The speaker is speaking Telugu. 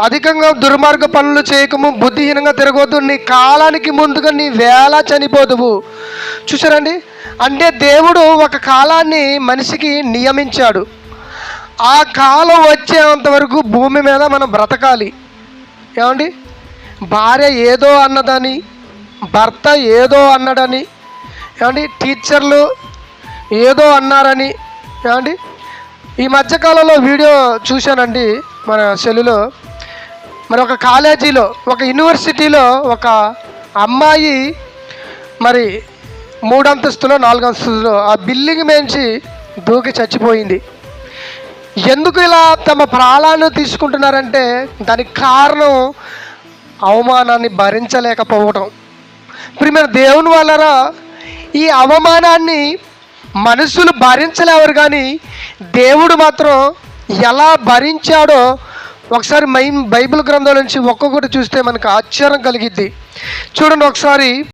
అధికంగా దుర్మార్గ పనులు చేయకము, బుద్ధిహీనంగా తిరగవద్దు, నీ కాలానికి ముందుగా నీ వేళ చనిపోదువు. చూసారండి, అంటే దేవుడు ఒక కాలాన్ని మనిషికి నియమించాడు. ఆ కాలం వచ్చేంత వరకు భూమి మీద మనం బ్రతకాలి. ఏమండి, భార్య ఏదో అన్నదని, భర్త ఏదో అన్నాడని, ఏమండి, టీచర్లు ఏదో అన్నారని, ఏమండి, ఈ మధ్యకాలంలో వీడియో చూశానండి మన సెల్లులో. మరి ఒక కాలేజీలో, ఒక యూనివర్సిటీలో ఒక అమ్మాయి మరి 3 అంతస్తులో 4 అంతస్తులో ఆ బిల్డింగ్ మించి దూకి చచ్చిపోయింది. ఎందుకు ఇలా తమ ప్రాణాలను తీసుకుంటున్నారంటే దానికి కారణం అవమానాన్ని భరించలేకపోవటం. ప్రియమైన దేవుని వల్లరా, ఈ అవమానాన్ని మనుషులు భరించలేరు, కానీ దేవుడు మాత్రం ఎలా భరించాడో ఒకసారి బైబిల్ గ్రంథం నుంచి ఒక్కొక్కటి చూస్తే మనకు ఆశ్చర్యం కలిగిద్ది. చూడండి ఒకసారి